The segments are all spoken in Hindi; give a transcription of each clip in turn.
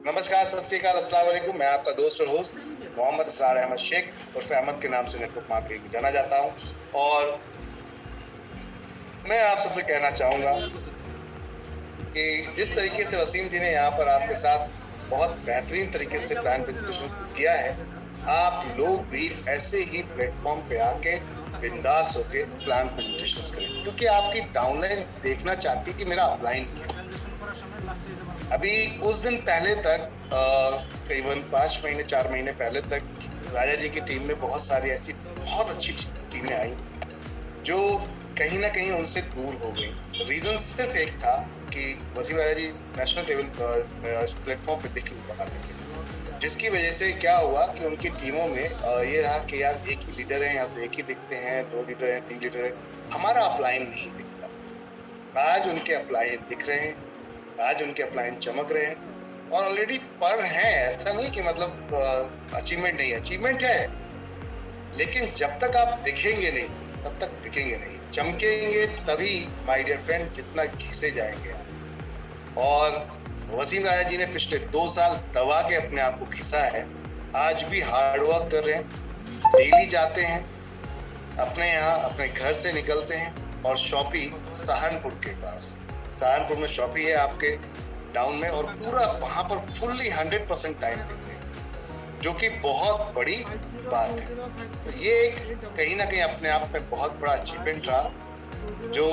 नमस्कार, सत श्री अकाल, अस्सलाम वालेकुम। मैं आपका दोस्त और होस्ट मोहम्मद इसरार अहमद शेख उर्फ अहमद के नाम से नेटवर्क मार्केटिंग में जाना जाता हूं। और मैं आप सबसे कहना चाहूंगा कि जिस तरीके से वसीम जी ने यहाँ पर आपके साथ बहुत बेहतरीन तरीके से प्लान प्रेजेंटेशन किया है, आप लोग भी ऐसे ही प्लेटफॉर्म पे आके बिंदास होके प्लान प्रेजेंटेशन करें, क्योंकि आपकी डाउनलाइन देखना चाहती है कि मेरा अपलाइन क्या है। अभी कुछ दिन पहले तक करीबन 5 महीने 4 महीने पहले तक राजा जी की टीम में बहुत सारी ऐसी बहुत अच्छी टीमें आई जो कहीं ना कहीं उनसे दूर हो गई। रीजन सिर्फ एक था कि वसीम राजा जी नेशनल टेबल प्लेटफॉर्म पे दिख नहीं पाते थे, जिसकी वजह से क्या हुआ कि उनकी टीमों में ये रहा कि यार एक ही लीडर है या तो एक ही दिखते हैं, 2 लीडर हैं, 3 लीडर है, हमारा अपलाइन नहीं दिखता। आज उनके अपलाइन दिख रहे हैं, आज उनके अपलाइन चमक रहे हैं और ऑलरेडी पर हैं। ऐसा नहीं कि मतलब अचीवमेंट नहीं है, अचीवमेंट है, लेकिन जब तक आप दिखेंगे नहीं तब तक दिखेंगे नहीं। चमकेंगे तभी माय डियर फ्रेंड जितना घिसे जाएंगे। और वसीम राजा जी ने पिछले 2 साल दबा के अपने आप को घिसा है, आज भी हार्ड वर्क कर रहे हैं, डेली जाते हैं अपने यहाँ, अपने घर से निकलते हैं और शॉपी सहारनपुर के पास, सहारनपुर में शॉपी है आपके डाउन में, और पूरा वहां पर फुल्ली 100% टाइम देते हैं, जो कि बहुत बड़ी बात है। तो ये एक कहीं ना कहीं अपने आप में बहुत बड़ा अचीवमेंट रहा जो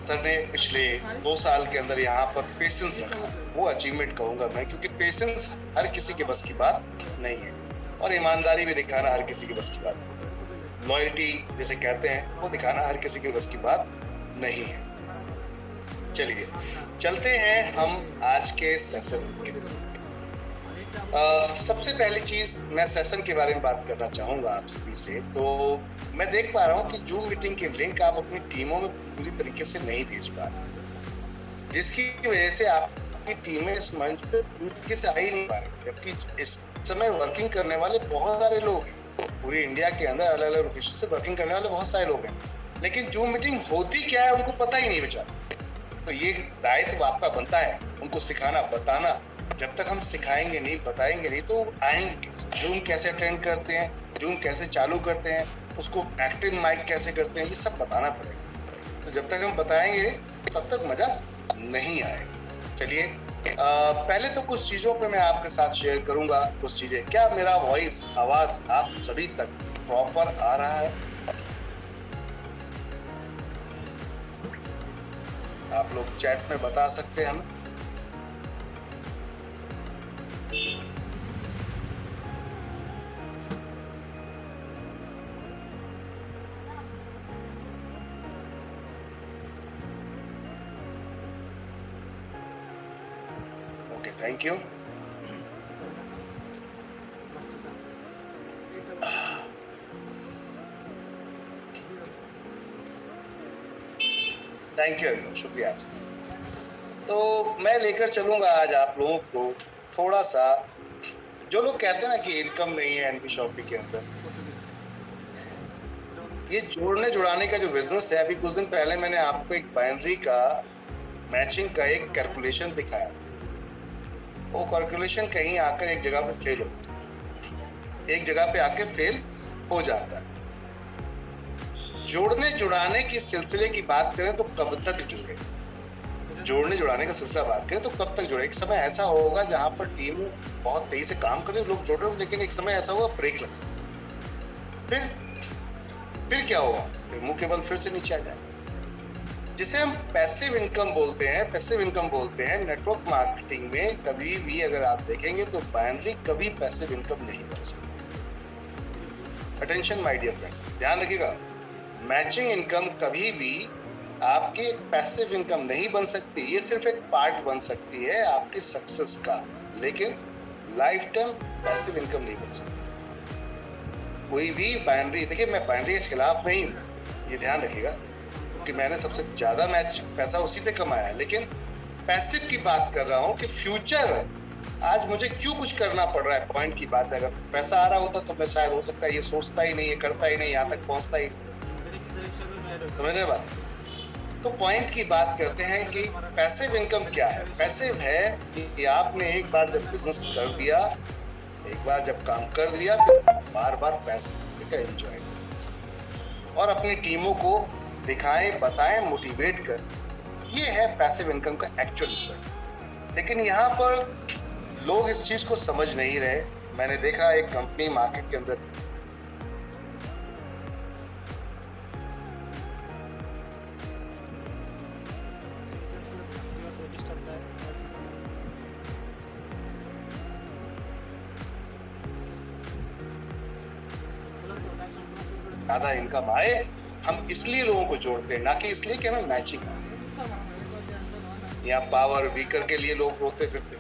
सर ने पिछले 2 साल के अंदर यहाँ पर पेशेंस रखा। वो अचीवमेंट कहूंगा मैं, क्योंकि पेशेंस हर किसी के बस की बात नहीं है और ईमानदारी भी दिखाना हर किसी की बस की बात, लॉयल्टी जिसे कहते हैं वो दिखाना हर किसी की बस की बात नहीं है। चलिए चलते हैं हम आज के सेशन की। सबसे पहली चीज मैं सेशन के बारे में बात करना चाहूंगा आप सभी से। तो मैं देख पा रहा हूँ कि जूम मीटिंग के लिंक आप अपनी टीमों में पूरी तरीके से नहीं भेज पा रहे, जिसकी वजह से आपकी टीमें इस मंच पे पूरी तरीके से आ ही नहीं पा रही, जबकि इस समय वर्किंग करने वाले बहुत सारे लोग हैं। पूरी इंडिया के अंदर अलग अलग लोकेशन से वर्किंग करने वाले बहुत सारे लोग हैं, लेकिन जूम मीटिंग होती क्या है उनको पता ही नहीं बेचारा। तो ये दायित्व आपका बनता है उनको सिखाना, बताना। जब तक हम सिखाएंगे नहीं, बताएंगे नहीं, तो आएंगे। जूम कैसे अटेंड करते हैं, जूम कैसे चालू करते हैं, उसको एक्टिव माइक कैसे करते हैं, ये सब बताना पड़ेगा। तो जब तक हम बताएंगे तब तक मजा नहीं आएगा। चलिए पहले तो कुछ चीजों पे मैं आपके साथ शेयर करूंगा कुछ चीजें। क्या मेरा वॉइस, आवाज आप सभी तक प्रॉपर आ रहा है? आप लोग चैट में बता सकते हैं हमें। Okay, thank you. Thank you, शुक्रिया आपसे। तो मैं लेकर चलूंगा आज आप लोगों को थोड़ा सा, जो लोग कहते हैं ना कि इनकम नहीं है एनपी शॉपी के अंदर, ये जोड़ने जुड़ाने का जो बिजनेस है। अभी कुछ दिन पहले मैंने आपको एक बाइनरी का मैचिंग का एक कैलकुलेशन दिखाया। वो कैलकुलेशन कहीं आकर एक जगह पे फेल हो जाता है, एक जगह पे आके फेल हो जाता है। जोड़ने जुड़ाने की सिलसिले की बात करें तो कब तक जुड़े, जोड़ने जुड़ाने का सिलसिला बात करें तो कब तक जुड़े। एक समय ऐसा होगा जहां पर टीम बहुत तेजी से काम करे, लोग जुड़ रहे हो, लेकिन एक समय ऐसा होगा ब्रेक लग सकता है। फिर क्या होगा? फिर मुंह के बल फिर से नीचे आ जाए, जिसे हम पैसिव इनकम बोलते हैं। पैसिव इनकम बोलते हैं नेटवर्क मार्केटिंग में। कभी भी अगर आप देखेंगे तो बाइनरी कभी पैसिव इनकम नहीं बन सकती। अटेंशन माय डियर फ्रेंड, ध्यान रखिएगा, मैचिंग इनकम कभी भी आपकी पैसिव इनकम नहीं बन सकती। ये सिर्फ एक पार्ट बन सकती है आपकी सक्सेस का, लेकिन लाइफ टाइम पैसिव इनकम नहीं बन सकती। कोई भी बाइनरी, देखिए मैं बाइनरी के खिलाफ नहीं हूँ, ये ध्यान रखिएगा, क्योंकि मैंने सबसे ज्यादा पैसा उसी से कमाया है। लेकिन पैसिव की बात कर रहा हूँ कि फ्यूचर आज मुझे क्यों कुछ करना पड़ रहा है, पॉइंट की बात है। अगर पैसा आ रहा होता तो मैं शायद हो सकता है ये सोचता ही नहीं, ये करता ही नहीं, यहाँ तक पहुंचता ही। समझ रहे बात? तो पॉइंट की बात करते हैं कि पैसिव इनकम क्या है। पैसिव है कि आपने एक बार जब बिजनेस कर दिया, एक बार जब काम कर दिया, फिर बार बार पैसे का एंजॉय और अपनी टीमों को दिखाएं, बताएं, मोटिवेट कर। ये है पैसिव इनकम का एक्चुअल इफेक्ट। लेकिन यहाँ पर लोग इस चीज को समझ नहीं रहे। मैंने देखा एक कंपनी मार्केट के अंदर ज्यादा इनकम आए, हम इसलिए लोगों को जोड़ते हैं, ना कि इसलिए कि हमें मैचिंग आए। या पावर वीकर के लिए लोग रोते फिरते,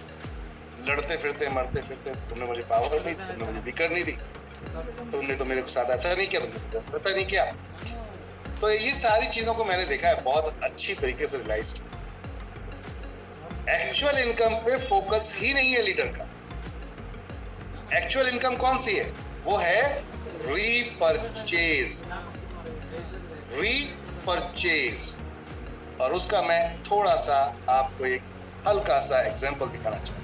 लड़ते फिरते, मरते फिरते, तुमने मुझे पावर नहीं दी, तुमने मुझे वीकर नहीं दी, तुमने तो मेरे को साथ ऐसा नहीं किया, तुमने पता नहीं किया। तो ये सारी चीजों को मैंने देखा है, बहुत अच्छी तरीके से रियलाइज किया। एक्चुअल इनकम पे फोकस ही नहीं है लीडर का। एक्चुअल इनकम कौन सी है? वो है रीपरचेज। और उसका मैं थोड़ा सा आपको एक हल्का सा एग्जांपल दिखाना चाहूंगा।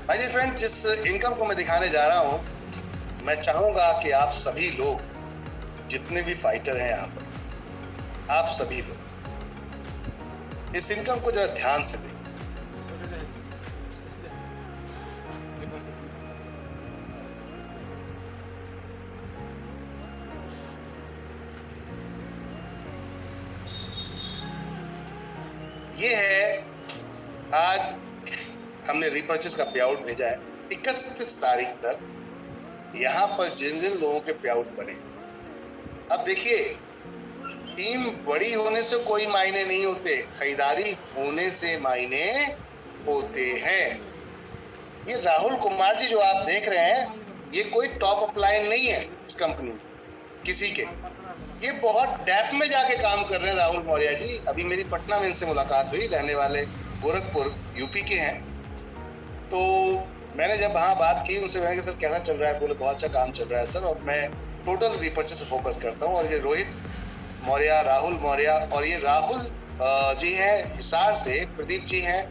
माय डियर फ्रेंड्स, जिस इनकम को मैं दिखाने जा रहा हूं, मैं चाहूंगा कि आप सभी लोग, जितने भी फाइटर हैं यहाँ पर, आप सभी लोग इस इनकम को जरा ध्यान से देखें। ये है, आज हमने रीपर्चेस का पे आउट भेजा है 31 तारीख तक। यहाँ पर जिन जिन लोगों के पे आउट बने, अब देखिए, टीम बड़ी होने से कोई मायने नहीं होते, खरीदारी होने से मायने होते हैं। ये राहुल कुमार जी जो आप देख रहे हैं, ये कोई टॉप अपलाइन नहीं है इस कंपनी में किसी के। ये बहुत डेप्थ में जाके काम कर रहे हैं राहुल मौर्य जी। अभी मेरी पटना में इनसे मुलाकात हुई, रहने वाले गोरखपुर यूपी के हैं। तो मैंने जब वहाँ बात की उनसे, मैंने कहा सर कैसा चल रहा है? बोले बहुत अच्छा काम चल रहा है सर, और मैं टोटल रीपर्चेस से फोकस करता हूँ। और ये रोहित मौर्य, राहुल मौर्य, और ये राहुल जी हैं हिसार से, प्रदीप जी हैं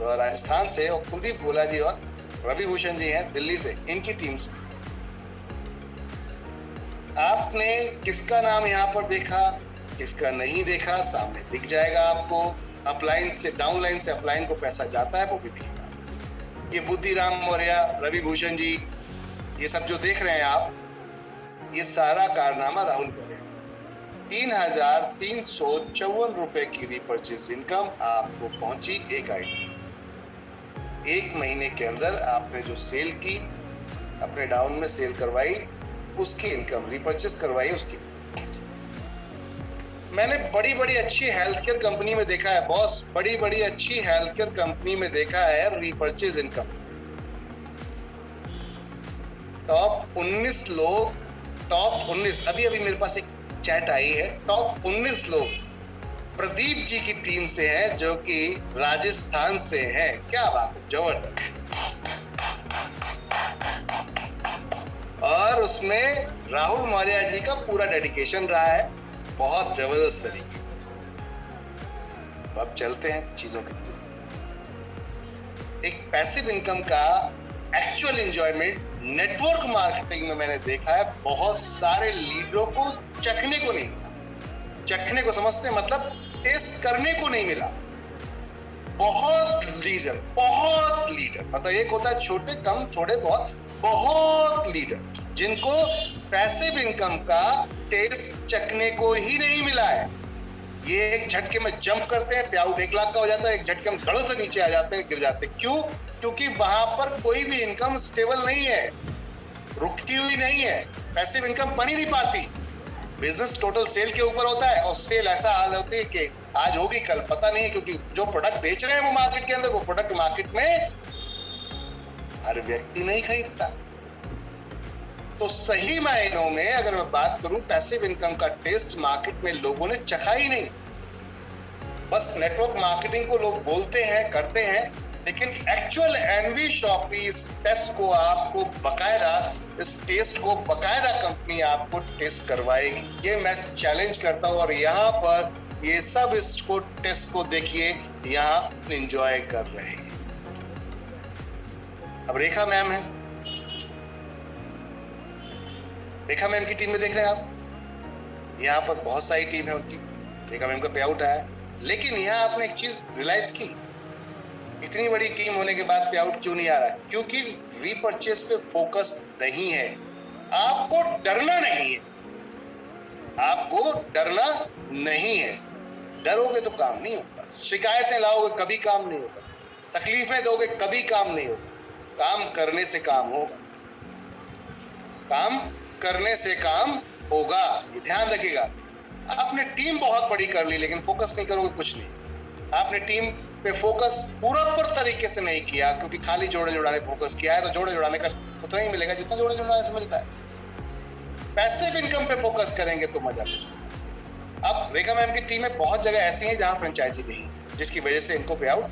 राजस्थान से, और कुलदीप गोला जी और रवि भूषण जी हैं दिल्ली से, इनकी टीम से। आपने किसका नाम यहाँ पर देखा, किसका नहीं देखा, सामने दिख जाएगा आपको। अपलाइन से, डाउनलाइन से अपलाइन को पैसा जाता है, वो भी दिखेगा। ये बुद्धिराम मौर्य, रवि भूषण जी, ये सब जो देख रहे हैं आप, ये सारा कारनामा राहुल मौर्य। 3,354 रुपए की रीपर्चेस इनकम आपको पहुंची एक आईडी। एक महीने के अंदर आपने जो सेल की, अपने डाउन में सेल करवाई, उसकी इनकम, रीपर्चेस करवाई उसकी। मैंने बड़ी बड़ी अच्छी हेल्थ केयर कंपनी में देखा है बॉस, बड़ी बड़ी अच्छी हेल्थ केयर कंपनी में देखा है रीपर्चेस इनकम। टॉप 19 लोग, टॉप 19, अभी मेरे पास एक चैट आई है, टॉप 19 लोग प्रदीप जी की टीम से हैं, जो कि राजस्थान से हैं। क्या बात है, जबरदस्त। और उसमें राहुल मौर्य जी का पूरा डेडिकेशन रहा है, बहुत जबरदस्त तरीके से। अब चलते हैं चीजों के। एक पैसिव इनकम का एक्चुअल एंजॉयमेंट नेटवर्क मार्केटिंग में मैंने देखा है, बहुत सारे लीडरों को चखने को नहीं मिला। चखने को समझते हैं, मतलब टेस्ट करने को नहीं मिला। बहुत लीडर, मतलब एक होता है छोटे कम, थोड़े बहुत लीडर, जिनको पैसिव इनकम का टेस्ट चखने को ही नहीं मिला है। ये एक झटके में जंप करते हैं, पे आउट 1 लाख का हो जाता है, एक झटके में धड़ से नीचे आ जाते हैं, गिर जाते हैं। क्यों? क्योंकि वहां पर कोई भी इनकम स्टेबल नहीं है, रुकी हुई नहीं है, पैसिव इनकम बन ही नहीं पाती। बिजनेस टोटल सेल के ऊपर होता है, और सेल ऐसा हाल होती है कि आज होगी कल पता नहीं है, क्योंकि जो प्रोडक्ट बेच रहे हैं वो मार्केट के अंदर, वो प्रोडक्ट मार्केट में हर व्यक्ति नहीं खरीदता। तो सही मायनों में अगर मैं बात करूं, पैसिव इनकम का टेस्ट मार्केट में लोगों ने चखा ही नहीं। बस नेटवर्क मार्केटिंग को लोग बोलते हैं, करते हैं, लेकिन एक्चुअल एनवी शॉपी इस टेस्ट को आपको बकायदा, इस टेस्ट को बकायदा कंपनी आपको टेस्ट करवाएगी। ये मैं चैलेंज करता हूं। और यहाँ पर ये सब इसको टेस्ट को देखिए, यहाँ एंजॉय कर रहे हैं। अब रेखा मैम है, रेखा मैम की टीम में देख रहे हैं आप, यहाँ पर बहुत सारी टीम है उनकी, रेखा मैम का पे आउट आया। लेकिन यहाँ आपने एक चीज रियलाइज की, इतनी बड़ी टीम होने के बाद पे आउट क्यों नहीं आ रहा? क्योंकि रीपर्चेस पे फोकस नहीं है। आपको डरना नहीं है, आपको डरना नहीं है। डरोगे तो काम नहीं होगा, शिकायतें लाओगे कभी काम नहीं होगा, तकलीफें दोगे कभी काम नहीं होगा। काम करने से काम होगा, काम करने से काम होगा, ये ध्यान रखिएगा। आपने टीम बहुत बड़ी कर ली, लेकिन फोकस नहीं करोगे कुछ नहीं। आपने टीम पे फोकस पूरा पर तरीके से नहीं किया, क्योंकि खाली जोड़े जुड़ाने फोकस किया है, तो जोड़े जुड़ाने का उतना ही मिलेगा जितना जोड़े जुड़ाने से मिलता है। पैसिव इनकम पे फोकस करेंगे तो मजा कुछ। अब रेखा मैम की टीम में बहुत जगह ऐसी है जहां फ्रेंचाइजी नहीं, जिसकी वजह से इनको पे आउट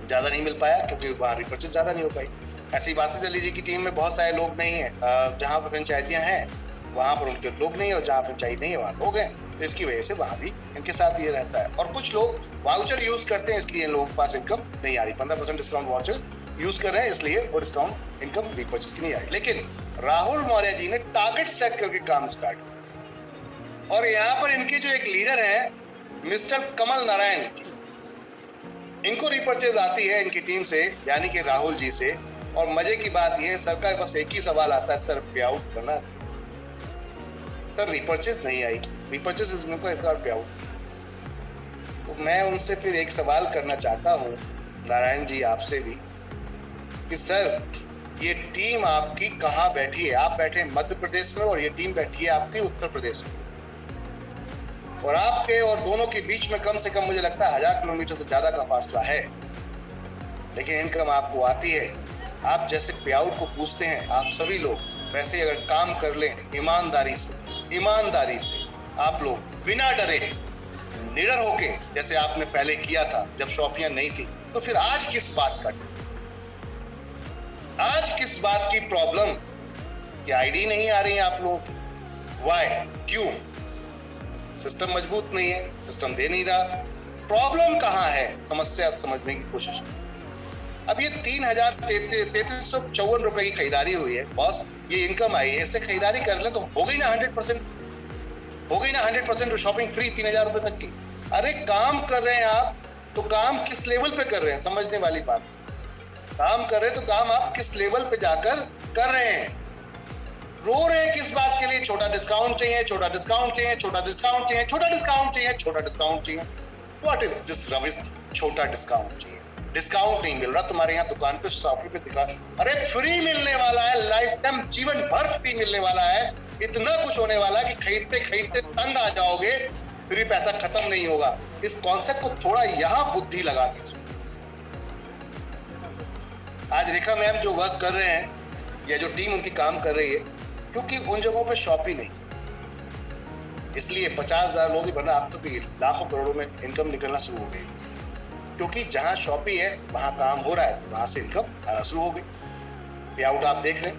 ज्यादा नहीं मिल पाया, क्योंकि वहां रिपर्चेस ज्यादा नहीं हो पाई। ऐसी बात से चली जी की टीम में बहुत सारे लोग नहीं है, जहां पर फ्रेंचाइजियां हैं वहां पर उनके लोग नहीं है, और जहां फ्रेंचाइजी नहीं है वहां लोग हैं, तो इसकी वजह से वहां भी इनके साथ ये रहता है। और कुछ लोग वाउचर यूज करते हैं, इसलिए इन लोगों के पास इनकम नहीं आ रही। 15% डिस्काउंट वाउचर यूज कर रहे हैं, इसलिए वो डिस्काउंट इनकम रिपर्चेस की नहीं आई। लेकिन राहुल मौर्य जी ने टारगेट सेट करके काम स्टार्ट किया, और यहाँ पर इनके जो एक लीडर है मिस्टर कमल नारायण, इनको रिपर्चेज आती है इनकी टीम से, यानी कि राहुल जी से। और मजे की बात यह है, सर का बस एक ही सवाल आता है, सर पे आउट करना, सर रिपर्चेज नहीं आई, रिपर्चेज इसका पे आउट। तो मैं उनसे फिर एक सवाल करना चाहता हूं, नारायण जी आपसे भी, कि सर ये टीम आपकी कहां बैठी है? आप बैठे मध्य प्रदेश में और ये टीम बैठी है आपकी उत्तर प्रदेश में, और आपके और दोनों के बीच में कम से कम मुझे लगता है 1000 किलोमीटर से ज्यादा का फासला है। लेकिन इनकम आपको आती है। आप जैसे पे आउट को पूछते हैं आप सभी लोग, वैसे ही अगर काम कर लें ईमानदारी से आप लोग बिना डरे निडर होके, जैसे आपने पहले किया था जब शॉपियां नहीं थी, तो फिर आज किस बात का, आज किस बात की प्रॉब्लम कि आईडी नहीं आ रही है आप लोगों की? वाई, क्यों? सिस्टम मजबूत नहीं है, सिस्टम दे नहीं रहा। प्रॉब्लम कहां है, समस्या समझने की कोशिश करें। अब ये 3,3354 रुपए की खरीदारी हुई है बॉस, ये इनकम आई है, इससे खरीदारी कर ले तो हो गई ना 100%, हो गई ना 100% शॉपिंग फ्री 3,000 रुपए तक की। अरे काम कर रहे हैं आप, तो काम किस लेवल पे कर रहे हैं, समझने वाली बात। काम कर रहे हैं तो काम आप किस लेवल पे जाकर कर रहे हैं। रो रहे हैं किस बात के लिए? छोटा डिस्काउंट चाहिए, छोटा डिस्काउंट चाहिए, छोटा डिस्काउंट चाहिए, छोटा डिस्काउंट चाहिए, छोटा डिस्काउंट चाहिए। व्हाट इज दिस रविश? छोटा डिस्काउंट चाहिए, डिस्काउंट नहीं मिल रहा तुम्हारे यहाँ दुकान पे, शॉपी पे दिखा, अरे फ्री मिलने वाला है, लाइफ टाइम जीवन भर फ्री मिलने वाला है। इतना कुछ होने वाला है कि खरीदते खरीदते तंग आ जाओगे, फिर भी पैसा खत्म नहीं होगा। इस कॉन्सेप्ट को थोड़ा यहाँ बुद्धि लगा के सुनो। आज रेखा मैम जो वर्क कर रहे हैं, या जो टीम उनकी काम कर रही है, क्योंकि उन जगहों पे शॉपी नहीं, इसलिए 50,000 लोग ही बना, अब तो लाखों करोड़ों में इनकम निकलना शुरू हो गई। क्योंकि जहां शॉपी है वहां काम हो रहा है, वहां से इनकम आना शुरू हो गई। पे आउट आप देख रहे हैं,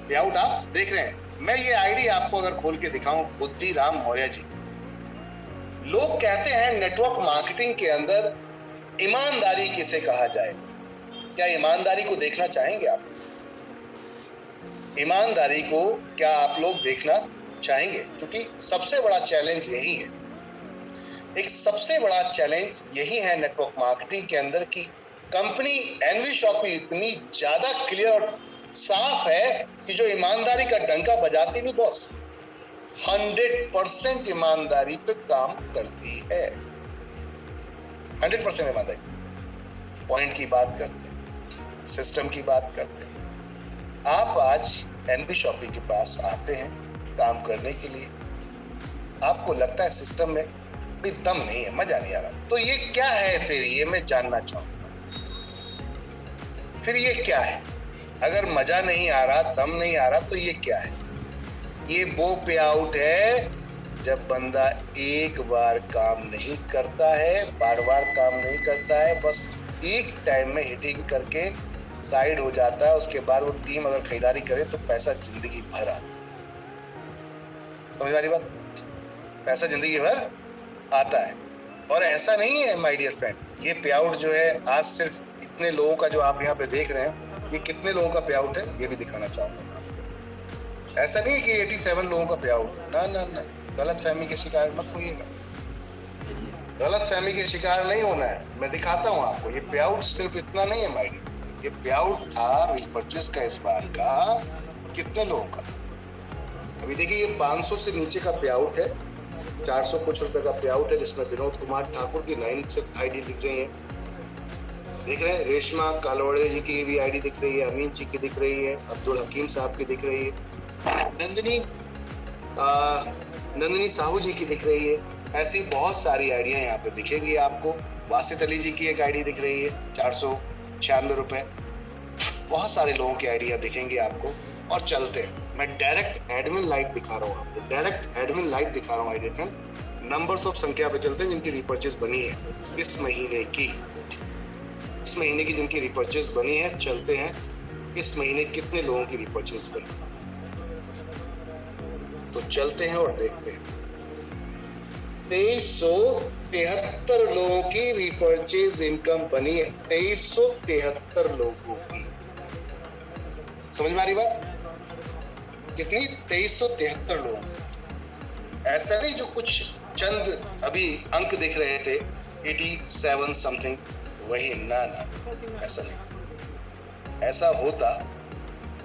पे आउट आप देख रहे हैं। मैं ये आईडी आपको अगर खोल के दिखाऊं, बुद्धिराम मौर्य जी। लोग कहते हैं नेटवर्क मार्केटिंग के अंदर ईमानदारी किसे कहा जाए? क्या ईमानदारी को देखना चाहेंगे आप? ईमानदारी को क्या आप लोग देखना चाहेंगे? क्योंकि सबसे बड़ा चैलेंज यही है, एक सबसे बड़ा चैलेंज यही है नेटवर्क मार्केटिंग के अंदर की कंपनी एनवी शॉपी इतनी ज्यादा क्लियर और साफ है कि जो ईमानदारी का डंका बजाती नहीं बॉस, 100% ईमानदारी पे काम करती है। 100% ईमानदारी। पॉइंट की बात करते हैं, सिस्टम की बात करते हैं। आप आज एनवी शॉपी के पास आते हैं काम करने के लिए, आपको लगता है सिस्टम में भी दम नहीं है, मजा नहीं आ रहा, तो ये क्या है फिर? ये मैं जानना चाहूंगा, फिर ये क्या है? अगर मजा नहीं आ रहा, दम नहीं आ रहा, तो ये क्या है? ये वो पे आउट है जब बंदा एक बार काम नहीं करता है, बार बार काम नहीं करता है, बस एक टाइम में हिटिंग करके साइड हो जाता है। उसके बाद वो टीम अगर खरीदारी करे तो पैसा जिंदगी भर आता है। समझ वाली बात, पैसा जिंदगी भर आता है। और ऐसा नहीं है माय डियर फ्रेंड, ये पे आउट जो है आज सिर्फ इतने लोगों का जो आप यहाँ पे देख रहे हैं, ये कितने लोगों का पे आउट है ये भी दिखाना चाहूंगा आपको। ऐसा नहीं है कि 87 लोगों का पे आउट, ना ना ना, गलत फहमी के शिकार मत होइएगा, गलत फहमी के शिकार नहीं होना है। मैं दिखाता हूँ आपको, ये पे आउट सिर्फ इतना नहीं है माय डियर, ये पे आउट था रिपर्चेस का इस बार का कितने लोगों का। अभी देखिए ये 500 से नीचे का पे आउट है, 400 कुछ रुपए का पे आउट है, जिसमें विनोद कुमार ठाकुर की 9 से आईडी दिख रही है, देख रहे हैं। रेशमा कालवड़े जी की भी आईडी दिख रही है, अमीन जी की दिख रही है, अब्दुल हकीम साहब की दिख रही है, नंदिनी साहू जी की दिख रही है। ऐसी बहुत सारी आईडियां यहाँ पे दिखेगी आपको। वासित अली जी की एक आईडी दिख रही है 496 रुपए। बहुत सारे लोगों की आईडियां दिखेंगी आपको। और चलते हैं, मैं डायरेक्ट एडमिन लाइव दिखा रहा हूँ आपको, डायरेक्ट एडमिन लाइव दिखा रहा हूँ आईडी फ्रेंड। नंबर्स ऑफ संख्या पे चलते हैं जिनकी रिपर्चेस बनी है इस महीने की, इस महीने की जिनकी रिपर्चेस बनी है। चलते हैं इस महीने कितने लोगों की रिपर्चेस बनी, तो चलते हैं और देखते हैं। 2373 लोगों की रिपर्चेज इनकम बनी है, 2373 लोगों की। समझ में आ रही बात कितनी? 2373 लोग। ऐसा नहीं जो कुछ चंद अभी अंक दिख रहे थे 87 समथिंग, वही ना ना, ऐसा नहीं। ऐसा होता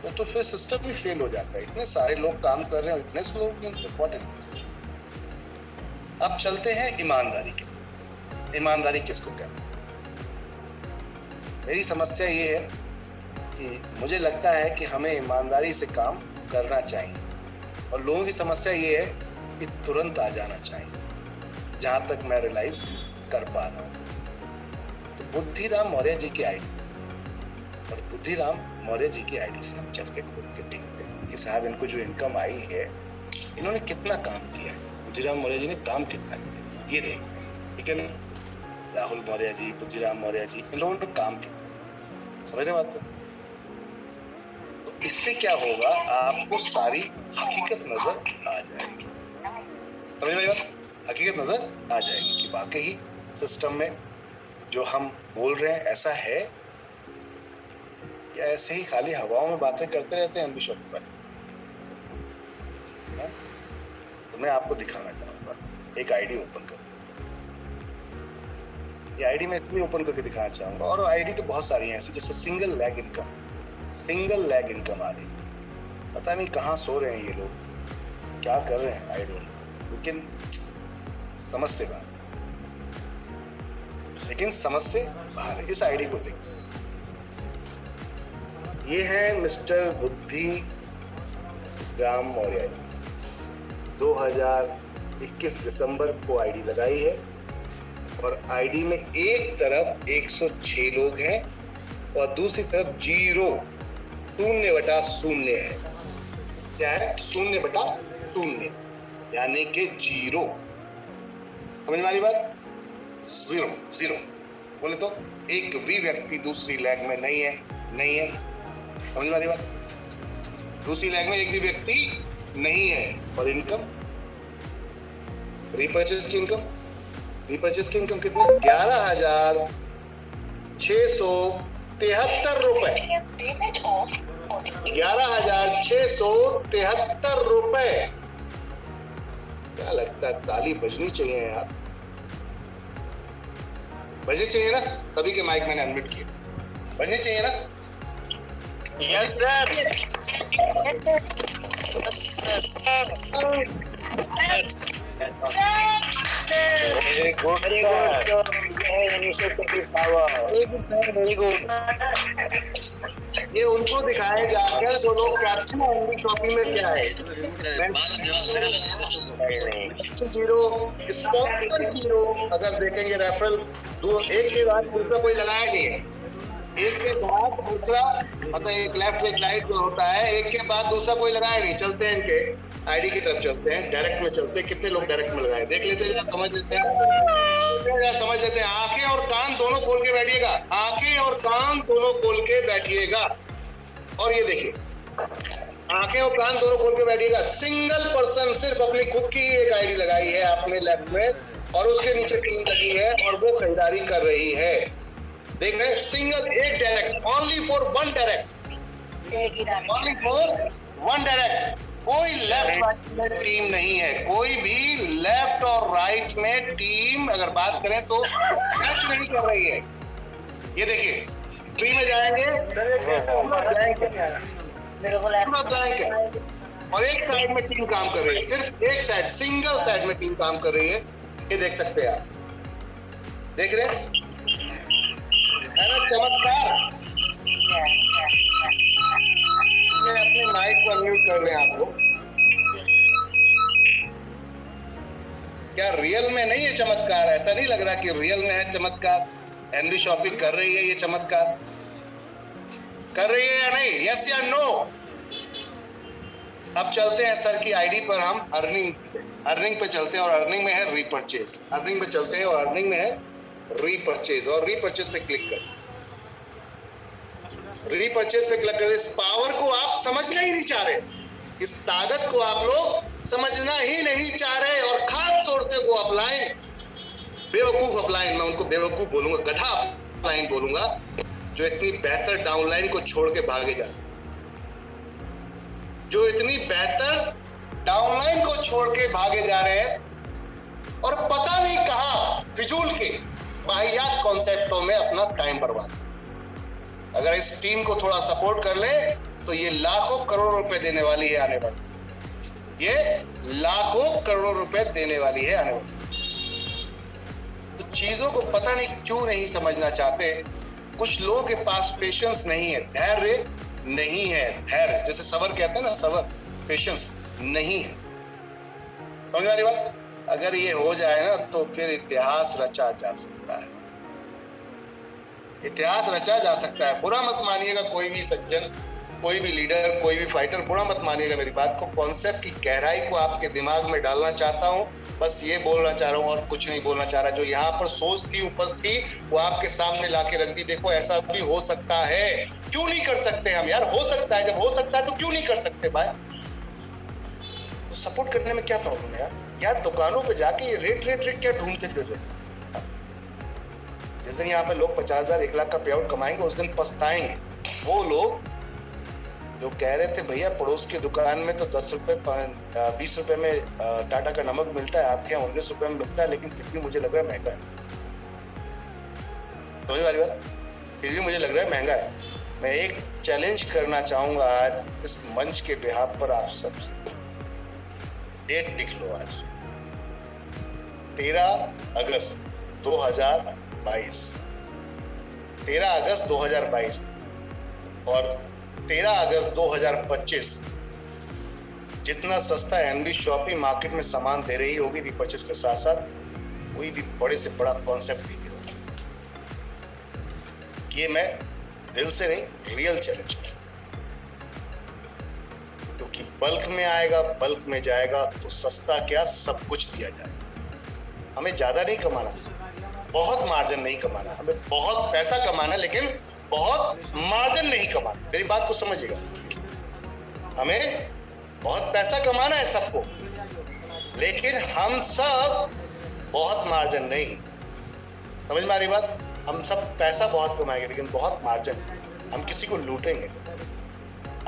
तो फिर सिस्टम ही फेल हो जाता है। इतने सारे लोग काम कर रहे हैं, इतने स्लो, व्हाट इज दिस। अब चलते हैं ईमानदारी के। ईमानदारी किसको कहते हैं? मेरी समस्या ये है कि मुझे लगता है कि हमें ईमानदारी से काम करना चाहिए, और लोगों की समस्या ये है कि तुरंत आ जाना चाहिए, जहां तक मैं रियलाइज कर पा रहा हूं। तो बुद्धिराम मौर्य जी की आईडी, और बुद्धिराम मौर्य जी की आईडी से हम चल के खोल के देखते हैं कि साहब इनको जो इनकम आई है, इन्होंने कितना काम किया है। बुद्धिराम मौर्य जी ने काम कितना किया ये देखते हैं, ठीक है ना। राहुल मौर्य जी, बुद्धिराम मौर्य जी, इन लोगों ने काम किया। समझ रहे बात को? तो इससे क्या होगा, आपको सारी हकीकत नजर आ जाएगी। समझ रहे बात? हकीकत नजर आ जाएगी कि वाकई ही सिस्टम में जो हम बोल रहे हैं ऐसा है, या ऐसे ही खाली हवाओं में बातें करते रहते हैं अनबिशप पर। तो मैं आपको दिखाना चाहूंगा एक आईडी ओपन कर, ये आईडी मैं इतनी ओपन करके दिखाना चाहूंगा। और आईडी तो बहुत सारी हैं ऐसी, जैसे सिंगल लेग इनकम आ रही। पता नहीं कहाँ सो रहे हैं ये लोग, क्या कर रहे हैं, आई डोंट नो। लेकिन समझ से बाहर, इस आईडी को देखिए। ये है मिस्टर बुद्धि राम मौर्य, 2021 दिसंबर को आईडी लगाई है, और आईडी में एक तरफ 106 लोग हैं और दूसरी तरफ 0/0 है। क्या है? 0/0, यानी कि 0। समझ में आ रही बात? 0 बोले तो एक भी व्यक्ति दूसरी लेग में नहीं है। समझ में आ रही बात? दूसरी लेग में एक भी व्यक्ति नहीं है। और इनकम, रिपर्चेस की इनकम कितनी? 11,673 रुपए। 11,673 रुपए। क्या लगता है, ताली बजनी चाहिए यार, बजनी चाहिए ना? सभी के माइक मैंने अनम्यूट किए, बजनी चाहिए ना? Yes sir. Very good, very good. ये उनको दिखाए जाकर जो लोग कैप्चर होंगे शॉपिंग में क्या है। 0 अगर देखेंगे रेफरल, एक के बाद दूसरा कोई लगाया नहीं है, एक के बाद दूसरा, मतलब एक लेफ्ट एक राइट जो होता है, एक के बाद दूसरा कोई लगाया नहीं। चलते हैं इनके आईडी की तरफ चलते हैं, डायरेक्ट में चलते हैं। कितने लोग डायरेक्ट में लगाए देख लेते हैं, समझ लेते हैं, समझ लेते हैं। आंखें और कान दोनों खोल के बैठिएगा, आंखें और कान दोनों खोल के बैठिएगा। और ये देखिए, आंखें और कान दोनों खोल के बैठिएगा। सिंगल पर्सन सिर्फ अपनी खुद की एक आईडी लगाई है आपने लेफ्ट में, और उसके नीचे टीम लगी है और वो खरीदारी कर रही है। देख रहे हैं, सिंगल, एक direct, only for one direct, only for one direct. कोई लेफ्ट राइट में टीम नहीं है, कोई भी लेफ्ट और राइट में टीम अगर बात करें तो मैच नहीं कर रही है। ये देखिए, ट्री में जाएंगे, ब्लैंक है, और एक साइड में टीम काम कर रही है, सिर्फ एक साइड, सिंगल साइड में टीम काम कर रही है। ये देख सकते हैं आप, देख रहे हैं, है ना चमत्कार। अपने माइक को अनम्यूट कर लें आप लोग। क्या रियल में नहीं है चमत्कार? ऐसा नहीं लग रहा कि रियल में है चमत्कार? एनबी शॉपिंग कर रही है ये चमत्कार, कर रही है या नहीं? यस या नो? अब चलते हैं सर की आईडी पर, हम अर्निंग पे चलते हैं, और अर्निंग में है रीपरचेज। अर्निंग पे चलते हैं और अर्निंग में है रीपरचेज, और रीपरचेज पे क्लिक करें। रीपरचेज पे क्लिक करें। इस पावर को आप समझना ही नहीं चाह रहे, इस ताकत को आप लोग समझना ही नहीं चाह रहे, और खास तौर से वो अपलाइन, बेवकूफ अपलाइन, मैं उनको बेवकूफ बोलूंगा, गधा अपलाइन बोलूंगा, जो इतनी बेहतर डाउनलाइन को छोड़ के भागे जाते, जो इतनी बेहतर डाउनलाइन को छोड़ के भागे जा रहे हैं, और पता नहीं कहां फिजूल के वाहियात कॉन्सेप्टों में अपना टाइम बर्बाद। अगर इस टीम को थोड़ा सपोर्ट कर ले तो ये लाखों करोड़ों रुपए देने वाली है आने वाली, ये लाखों करोड़ों रुपए देने वाली है आने वाली। तो चीजों को पता नहीं क्यों नहीं समझना चाहते। कुछ लोगों के पास पेशेंस नहीं है, धैर्य नहीं है, धैर्य जैसे सबर कहते हैं ना, सबर, पेशेंस नहीं है। समझ वाली बात? अगर ये हो जाए ना तो फिर इतिहास रचा जा सकता है, इतिहास रचा जा सकता है। बुरा मत मानिएगा कोई भी सज्जन, कोई भी लीडर, कोई भी फाइटर, बुरा मत मानिएगा मेरी बात को। कॉन्सेप्ट की गहराई को आपके दिमाग में डालना चाहता हूं, बस ये बोलना चाह रहा हूं और कुछ नहीं बोलना चाह रहा। जो यहाँ पर सोच थी, उपज थी, वो आपके सामने लाके रख दी। देखो ऐसा भी हो सकता है, क्यों नहीं कर सकते हम यार? हो सकता है, जब हो सकता है तो क्यों नहीं कर सकते भाई? तो सपोर्ट करने में क्या प्रॉब्लम है यार? दुकानों पे जाके ये रेट क्या ढूंढते फिर रहे? जिस दिन यहाँ पे लोग 50,000 1 लाख का पे आउट कमाएंगे उस दिन पछताएंगे। वो लोग जो कह रहे थे भैया पड़ोस की दुकान में तो 10 रुपए 20 रुपए में टाटा का नमक मिलता है, आपके यहाँ 19 रुपए में मिलता है, लेकिन फिर भी मुझे लग रहा है महंगा है। समझ वाली बात? फिर भी मुझे लग रहा है महंगा है। मैं एक चैलेंज करना चाहूंगा आज इस मंच के बिहाफ पर आप सबसे। डेट लिख लो आज, 13 अगस्त 2022, 13 अगस्त 2022 और 13 अगस्त 2025। जितना सस्ता एनबी शॉपिंग मार्केट में सामान दे रही होगी रीपरचेज के साथ साथ, कोई भी बड़े से बड़ा कॉन्सेप्ट नहीं दे रहा। ये मैं दिल से नहीं, रियल चैलेंज कर, क्योंकि बल्क में आएगा, बल्क में जाएगा तो सस्ता क्या सब कुछ दिया जाएगा। हमें ज्यादा नहीं कमाना, बहुत मार्जिन नहीं कमाना, हमें बहुत पैसा कमाना, लेकिन बहुत मार्जिन नहीं कमाना। मेरी बात को समझिएगा, हमें बहुत पैसा कमाना है सबको, लेकिन हम सब बहुत मार्जिन नहीं। समझ में आ रही बात? हम सब पैसा बहुत कमाएंगे लेकिन बहुत मार्जिन, हम किसी को लूटेंगे।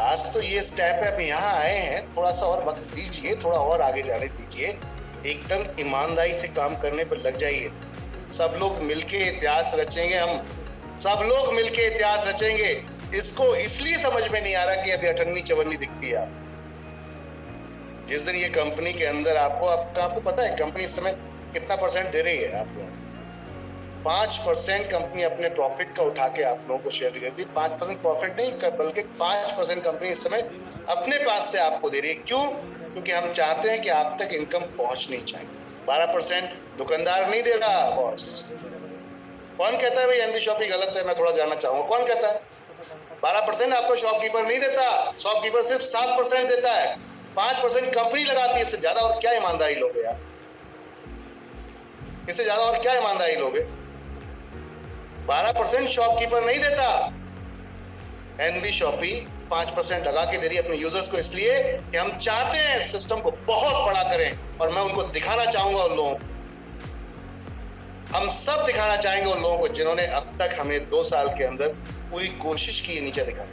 आज तो ये स्टेप है, अब यहाँ आए हैं, थोड़ा सा और वक्त दीजिए, थोड़ा और आगे जाने दीजिए, एकदम ईमानदारी से काम करने पर लग जाइए। सब लोग मिलके इतिहास रचेंगे, हम सब लोग मिलके इतिहास रचेंगे। इसको इसलिए समझ में नहीं आ रहा कि अभी 58-54 दिखती है आप। जिस दिन ये कंपनी के अंदर आपको पता है कंपनी इस समय कितना परसेंट दे रही है आपको? 5% कंपनी अपने प्रॉफिट का उठा के आप लोगों को शेयर कर दी। 5% प्रॉफिट नहीं बल्कि 5% कंपनी इस समय अपने पास से आपको दे रही है। क्यों? क्योंकि हम चाहते हैं कि आप तक इनकम पहुंचनी चाहिए। 12% दुकानदार नहीं दे रहा बॉस। कौन कहता है भाई एनबी शॉपिंग गलत है? मैं थोड़ा जानना चाहूंगा, कौन कहता है? 12% आपको शॉपकीपर नहीं देता, शॉपकीपर सिर्फ 7% देता है। 5% कंपनी लगाती है, इससे ज्यादा और क्या ईमानदारी लोगे यार? इससे ज्यादा और क्या ईमानदारी लोगे? 12% शॉपकीपर नहीं देता, एनबी शॉपी 5% लगा के दे रही है अपने यूजर्स को, इसलिए कि हम चाहते हैं सिस्टम को बहुत बड़ा करें और मैं उनको दिखाना चाहूंगा उन लोगों को, हम सब दिखाना चाहेंगे उन लोगों को जिन्होंने अब तक हमें 2 साल के अंदर पूरी कोशिश की है नीचे दिखाने।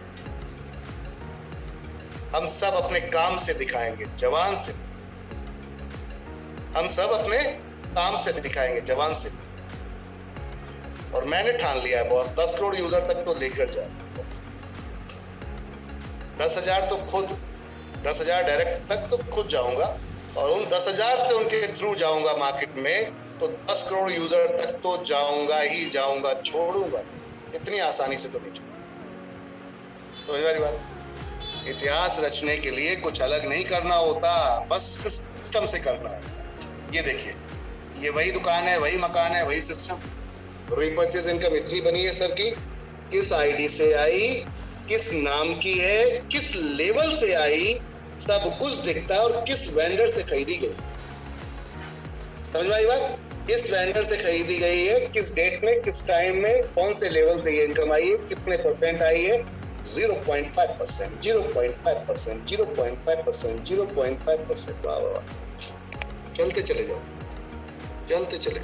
हम सब अपने काम से दिखाएंगे, जवान से। हम सब अपने काम से दिखाएंगे, जवान से। और मैंने ठान लिया है बॉस, 10 करोड़ यूजर तक तो लेकर जाए। 10,000 तो खुद, 10,000 डायरेक्ट तक तो खुद जाऊंगा और उन 10,000 से उनके थ्रू जाऊंगा मार्केट में, तो 10 करोड़ यूजर तक तो जाऊंगा ही जाऊंगा, छोड़ूंगा इतनी आसानी से तो नहीं छोड़ूंगा। तो मेरी बात, इतिहास रचने के लिए कुछ अलग नहीं करना होता, बस सिस्टम से करना होता। ये देखिए, ये वही दुकान है, वही मकान है, वही सिस्टम। रीपर्चेज इनकम इतनी बनी है सर की, किस आईडी से आई, किस नाम की है, किस लेवल से आई, सब कुछ दिखता है और किस वेंडर से खरीदी गई। समझ में आई बात? किस वेंडर से खरीदी गई है, किस डेट में, किस टाइम में, कौन से लेवल से ये इनकम आई है, कितने परसेंट आई है। 0.5%, 0.5%, 0.5%, 0.5%। वाह वाह, चलते चले जाओ, चलते चले।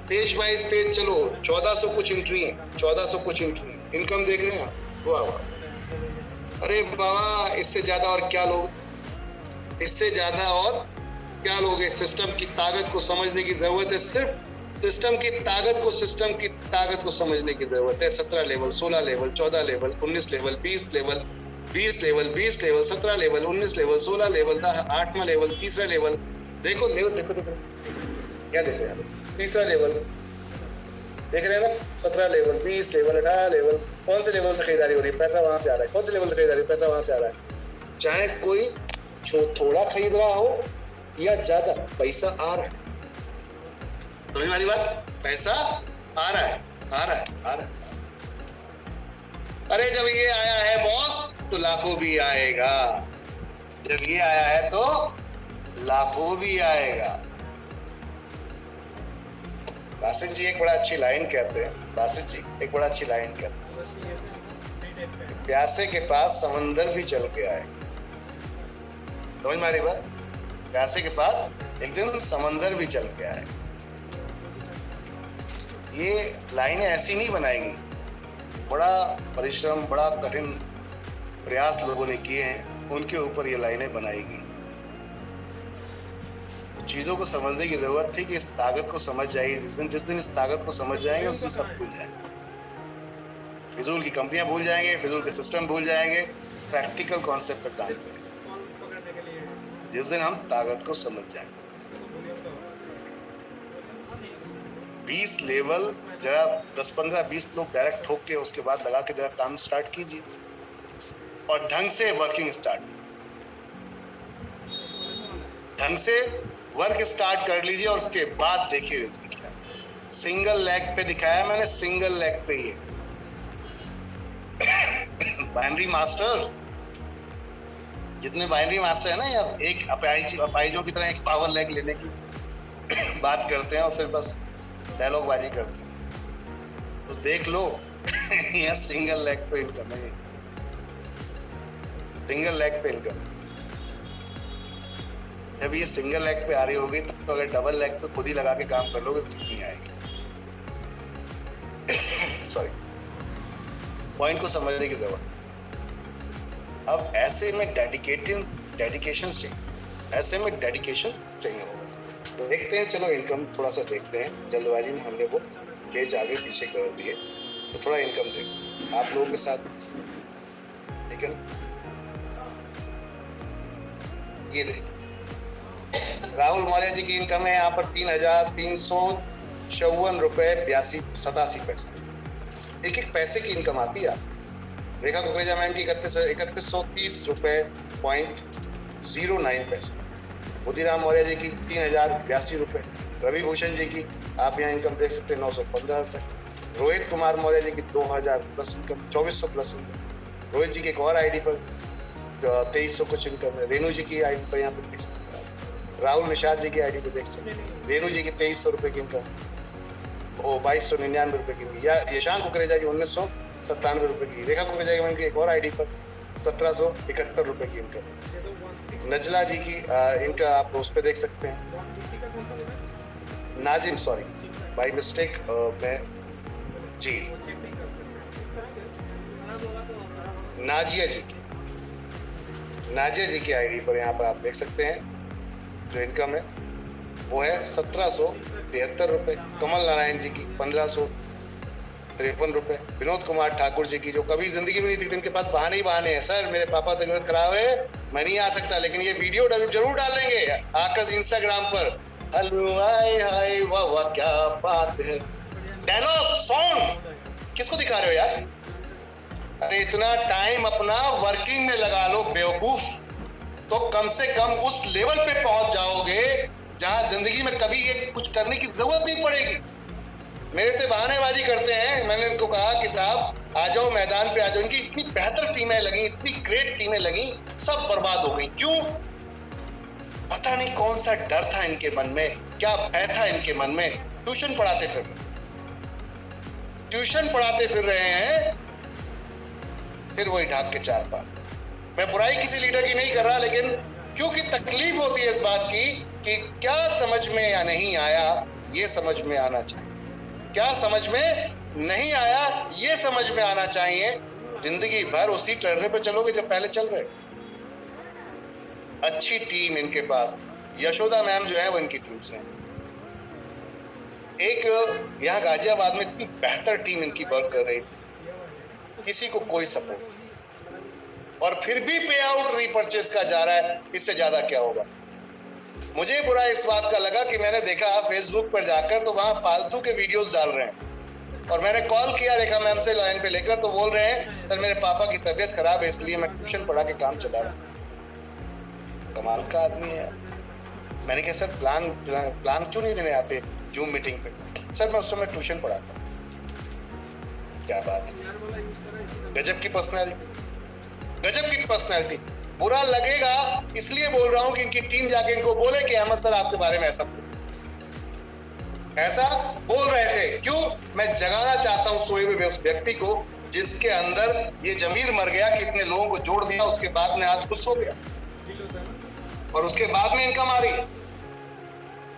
पेज वाइज पेज चलो, 1400 कुछ एंट्री है, 1400 कुछ एंट्री, इनकम देख रहे हैं आप? वाह वाह, अरे बाबा, इससे ज्यादा और क्या लोग, इससे ज्यादा और क्या लोग? सिस्टम की ताकत को समझने की जरूरत है, सिर्फ सिस्टम की ताकत को समझने की जरूरत है। 17 level, 16 level, 14 level, 19 level, 20 level, 20 level, 20 level, 17 level, 19 level, 16 level, 8वां लेवल, तीसरा लेवल। देखो लेवल, देखो देखो क्या देखो यार, तीसरा लेवल देख रहे हैं ना, 17 लेवल, 20 लेवल, 18 लेवल। कौन से लेवल से खरीदारी हो रही है? पैसा वहां से आ रहा है। कौन से लेवल से खरीदारी? पैसा वहां से आ रहा है। चाहे कोई थोड़ा खरीद रहा हो या ज्यादा, पैसा आ रहा है। तो हमारी बात, पैसा आ रहा है, आ रहा है, आ रहा है। अरे जब ये आया है बॉस, तो लाखों भी आएगा। जब ये आया है तो लाखों भी आएगा। बासित जी एक बड़ा अच्छी लाइन कहते हैं, बासित जी एक बड़ा अच्छी लाइन कहते हैं, प्यासे के पास समंदर भी चल के आए। समझ में आ रही बात? प्यासे के पास एक दिन समंदर भी चल के आए। ये लाइनें ऐसी नहीं बनाएंगी, बड़ा परिश्रम, बड़ा कठिन प्रयास लोगों ने किए हैं, उनके ऊपर ये लाइनें बनाएगी। तो चीजों को समझने की जरूरत थी कि इस ताकत को समझ जाइए। जिस दिन इस ताकत को समझ जाएंगे, उस दिन सब भूल जाएंगे। फिजूल की कंपनियां भूल जाएंगे, फिजूल के सिस्टम भूल जाएंगे, प्रैक्टिकल कॉन्सेप्ट पर काम करेंगे। जिस दिन हम ताकत को समझ जाएंगे। 20 लेवल, जरा 10, 15, 20 लोग डायरेक्ट ठोक के उसके बाद लगा के जरा काम स्टार्ट कीजिए और ढंग से वर्किंग स्टार्ट, ढंग से वर्क स्टार्ट कर लीजिए और उसके बाद देखिए रिजल्ट क्या। सिंगल लेग पे दिखाया मैंने, सिंगल लेग पे ही बाइनरी मास्टर, जितने बाइनरी मास्टर है ना, या एक अपाइजों की तरह एक पावर लेग लेने की बात करते हैं और फिर बस डायलॉग बाजी करते हैं। तो देख लो यहाँ सिंगल लेग पे इनकम है, सिंगल लेग पे इनकम। जब ये सिंगल लेग पे आ रही होगी तो अगर डबल लेग पे खुद ही लगा के काम कर लोगे तो कितनी आएगी? सॉरी, पॉइंट को समझने की जरूरत। अब ऐसे में डेडिकेशन चाहिए, ऐसे में डेडिकेशन चाहिए होगा। तो देखते हैं, चलो इनकम थोड़ा सा देखते हैं। जल्दबाजी में हमने वो पेज आगे पीछे कर दिए, तो थोड़ा इनकम देखो आप लोगों के साथ। ठीक है, ये देखो राहुल मौर्य जी की इनकम है यहाँ पर 3,354 रुपए 87 पैसे। एक एक पैसे की इनकम आती है। रेखा कुकरेजा मैम की 3130 रुपए .09 पैसे। बुद्धिराम मौर्य जी की 3082 रुपए। रवि भूषण जी की आप यहाँ इनकम देख सकते हैं 915 रुपए। रोहित कुमार मौर्य जी की 2000 plus income, 2400 plus income. Rohit ji की एक और आईडी पर 2300 कुछ इनकम है। रेणु जी की आईडी पर यहाँ पे देख सकते हैं, राहुल निषाद जी की आईडी पे देख सकते हैं, रेणु जी की 2300 रुपए की इनकम, ओ 2299 रुपए की, या यशांक कुकरेजा की 1997 रुपए की, रेखा कुकरेजा की एक और आईडी पर 1771 रुपए की इनकम, नजला जी की इनका आप उस पर देख सकते हैं, नाजिम सॉरी बाय मिस्टेक मैं जी नाजिया जी की आईडी पर यहाँ पर आप देख सकते हैं जो इनकम है वो है 1773 रुपए, कमल नारायण जी की 1553 रुपए, विनोद कुमार ठाकुर जी की जो कभी जिंदगी में नहीं थी, इनके पास बहाने ही बहाने हैं, सर मेरे पापा तबीयत खराब है मैं नहीं आ सकता, लेकिन ये वीडियो जरूर डालेंगे आकर इंस्टाग्राम पर, हेलो हाय हाय वाह वाह क्या बात है, डायलॉग सॉन्ग किसको दिखा रहे हो यार, अरे इतना टाइम अपना वर्किंग में लगा लो बेवकूफ, तो कम से कम उस लेवल पे पहुंच जाओगे जहां जिंदगी में कभी ये कुछ करने की जरूरत नहीं पड़ेगी। मेरे से बहानेबाजी करते हैं, मैंने इनको कहा कि साहब आ जाओ मैदान पे आ जाओ, इनकी इतनी बेहतर टीमें लगी, इतनी ग्रेट टीमें लगी, सब बर्बाद हो गई। क्यों? पता नहीं कौन सा डर था इनके मन में, क्या भय था इनके मन में। ट्यूशन पढ़ाते फिर रहे हैं, फिर वही ढाक के चार पार। मैं बुराई किसी लीडर की नहीं कर रहा, लेकिन क्योंकि तकलीफ होती है इस बात की कि क्या समझ में या नहीं आया, ये समझ में आना चाहिए, क्या समझ में नहीं आया ये समझ में आना चाहिए। जिंदगी भर उसी टर्रे पे चलोगे जब पहले चल रहे। अच्छी टीम इनके पास, यशोदा मैम जो है वो इनकी टीम से है। एक यहाँ गाजियाबाद में इतनी बेहतर टीम इनकी वर्क कर रही थी, किसी को कोई सपोर्ट, और फिर भी पे आउट रीपर्चेस का जा रहा है, इससे ज्यादा क्या होगा। मुझे बुरा इस बात का लगा कि मैंने देखा फेसबुक पर जाकर तो वहां फालतू के वीडियोस डाल रहे हैं, और मैंने कॉल किया रेखा मैम से लाइन पे लेकर, तो बोल रहे हैं सर मेरे पापा की तबीयत खराब है इसलिए मैं ट्यूशन पढ़ा के काम चला रहा हूं। कमाल का आदमी है। मैंने कहा सर प्लान क्यों नहीं देने आते जूम मीटिंग पे? सर मैं उस समय ट्यूशन पढ़ाता। क्या बात है, गजब की पर्सनैलिटी। बुरा लगेगा इसलिए बोल रहा हूं कि इनकी टीम जाके इनको बोले कि अहमद सर आपके बारे में ऐसा बोल रहे थे। क्यों? मैं जगाना चाहता हूं सोए हुए उस व्यक्ति को जिसके अंदर ये जमीर मर गया कि इतने लोगों को जोड़ दिया, उसके बाद में आज खुश हो गया, और उसके बाद में इनकम आ रही है,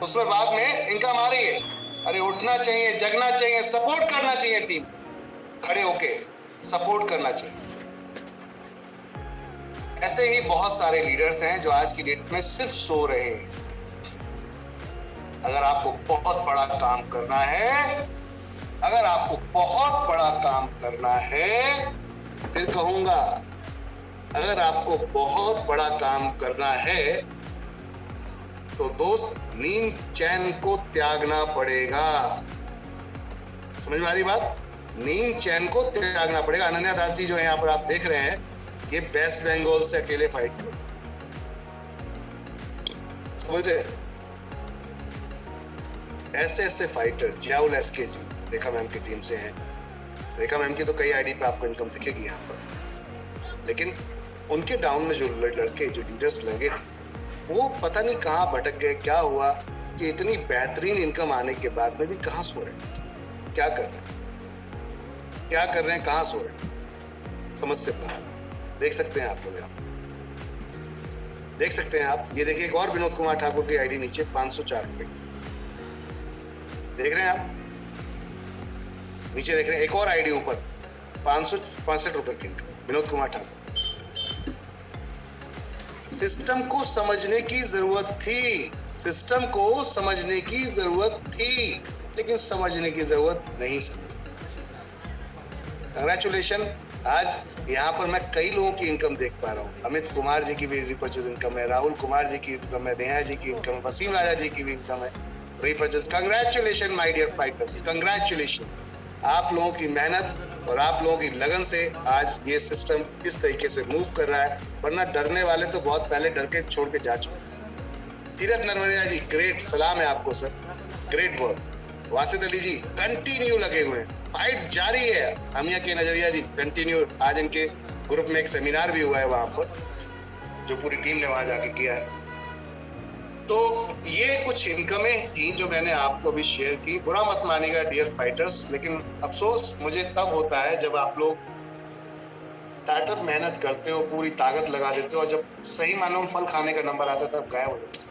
उसमें बाद में इनकम आ रही है। अरे उठना चाहिए, जगना चाहिए, सपोर्ट करना चाहिए, टीम खड़े होके सपोर्ट करना चाहिए। ऐसे ही बहुत सारे लीडर्स हैं जो आज की डेट में सिर्फ सो रहे हैं। अगर आपको बहुत बड़ा काम करना है, फिर कहूंगा अगर आपको बहुत बड़ा काम करना है तो दोस्त नींद चैन को त्यागना पड़ेगा। समझ में आ रही बात? नींद चैन को त्यागना पड़ेगा। अनन्या दास जी जो यहाँ पर आप देख रहे हैं, ये वेस्ट बंगाल से अकेले फाइट कर, समझे? ऐसे फाइटर जियाउल एसके जी रेखा मैम की टीम से हैं। रेखा मैम की तो कई आईडी पे आपको इनकम दिखेगी यहाँ पर, लेकिन उनके डाउन में जो लड़के जो लीडर्स लगे थे वो पता नहीं कहाँ भटक गए, क्या हुआ कि इतनी बेहतरीन इनकम आने के बाद में भी कहाँ सो रहे हैं, क्या कर रहे हैं, कहाँ सो रहे हैं, समझ से बाहर। देख सकते हैं आप लोग, यहाँ देख सकते हैं आप। ये देखिए एक और विनोद कुमार ठाकुर की आईडी नीचे 504 रुपए देख रहे हैं आप, नीचे देख रहे हैं एक और आईडी ऊपर 565 रुपए की इनकम, विनोद कुमार ठाकुर। सिस्टम को समझने की जरूरत थी, लेकिन समझने की जरूरत नहीं समझी। कंग्रेचुलेशन। आज यहाँ पर मैं कई लोगों की इनकम देख पा रहा हूँ। अमित कुमार जी की भी रीपर्चेज इनकम है, राहुल कुमार जी की इनकम है, नेहा जी की इनकम है, वसीम राजा जी की भी इनकम है, repurchase. Congratulation my dear fighters, congratulation. आप लोगों की मेहनत और आप लोगों की लगन से आज ये सिस्टम इस तरीके से मूव कर रहा है, वरना डरने वाले तो बहुत पहले डर के छोड़ के जा चुके। तीरथ नरवरिया जी ग्रेट, सलाम है आपको sir, great work. Wasid Ali जी कंटिन्यू लगे हुए हैं, फाइट जारी है। अमिया के नजरिया जी कंटिन्यू, आज इनके ग्रुप में एक सेमिनार भी हुआ है वहां पर, जो पूरी टीम ने वहां जाके किया है। तो ये कुछ इनकमें थी जो मैंने आपको अभी शेयर की। बुरा मत मानिएगा डियर फाइटर्स, लेकिन अफसोस मुझे तब होता है जब आप लोग स्टार्टअप मेहनत करते हो, पूरी ताकत लगा देते हो, और जब सही मायनों में फल खाने का नंबर आता है तब गायब हो जाते हो।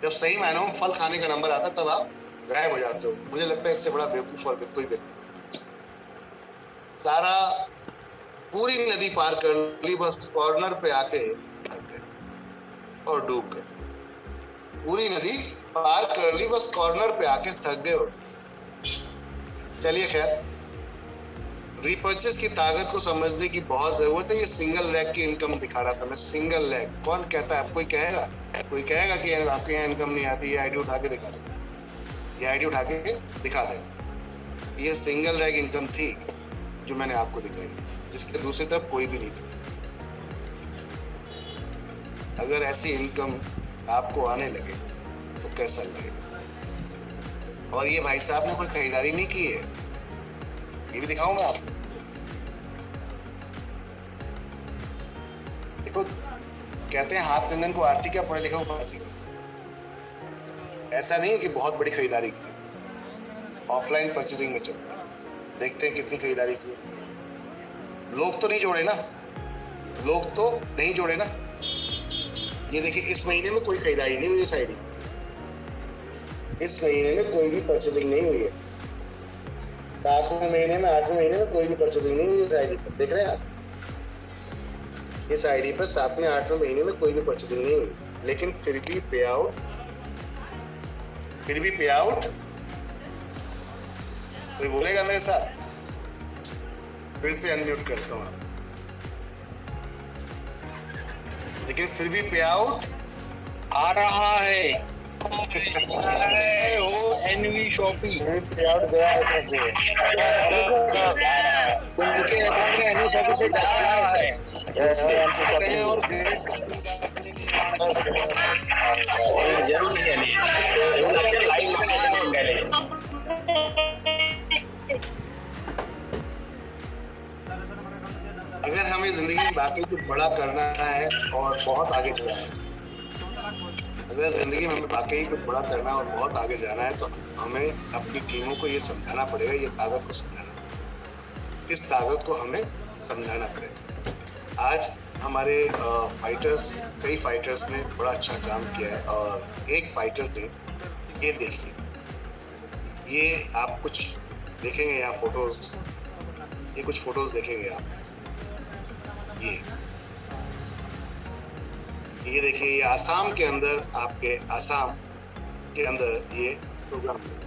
जब सही मायनों में फल खाने का नंबर आता है तब आप गायब हो जाते हो। मुझे लगता है इससे बड़ा बेवकूफ और कोई व्यक्ति। सारा पूरी नदी पार कर ली, बस कॉर्नर पे आके और डूब गए। पूरी नदी पार कर ली, बस कॉर्नर पे आके थक गए। और चलिए खैर, रिपर्चेस की ताकत को समझने की बहुत जरूरत है। ये सिंगल लेग की इनकम दिखा रहा था मैं। सिंगल लेग कौन कहता है? कोई कहेगा कि आपके यहाँ इनकम नहीं आती? ये आईडी उठा के दिखा देगा, ये आईडी उठा के दिखा देगा। ये सिंगल लेग इनकम थी जो मैंने आपको दिखाई, जिसके दूसरी तरफ कोई भी नहीं था। अगर ऐसी इनकम आपको आने लगे तो कैसा लगेगा? और ये भाई साहब ने कोई खरीदारी नहीं की है, ये भी दिखाऊंगा आपको। देखो, कहते हैं हाथ कंगन को आरसी, क्या पढ़े लिखा हूं फारसी। ऐसा नहीं है कि बहुत बड़ी खरीदारी की, ऑफलाइन परचेजिंग में चलता है। देखते हैं कितनी खरीदारी की। लोग तो नहीं जोड़े ना, लोग तो नहीं जोड़े ना। ये देखिए, इस महीने में कोई खरीदारी नहीं हुई इस आईडी, इस महीने में कोई भी परचेजिंग नहीं हुई है। 7वें महीने में, 8वें महीने में कोई भी परचेजिंग नहीं हुई इस आईडी पर। देख रहे हैं आप, इस आईडी पर 7वें 8वें महीने में कोई भी परचेजिंग नहीं हुई, लेकिन फिर भी पे आउट कोई बोलेगा मेरे साथ? फिर से अनम्यूट करता हूं आप। लेकिन फिर भी पे आउट आ रहा है। वो एनवी शॉपी पे आउट गया है। उनके अकाउंट में एनवी शॉपी से जा रहा है और जरूर नहीं अगर हमें जिंदगी में बाकी कुछ बड़ा करना है और बहुत आगे जाना है, अगर जिंदगी में हमें वाकई कुछ बड़ा करना है और बहुत आगे जाना है, तो हमें अपनी टीमों को ये समझाना पड़ेगा, ये ताकत को समझाना, इस ताकत को हमें समझाना पड़ेगा। आज हमारे कई फाइटर्स ने बड़ा अच्छा काम किया है, और एक फाइटर ने, ये देखिए, ये आप कुछ देखेंगे यहाँ फोटोज, ये कुछ फोटोज देखेंगे आप। ये देखिए, ये आसाम के अंदर, आपके आसाम के अंदर ये प्रोग्राम है।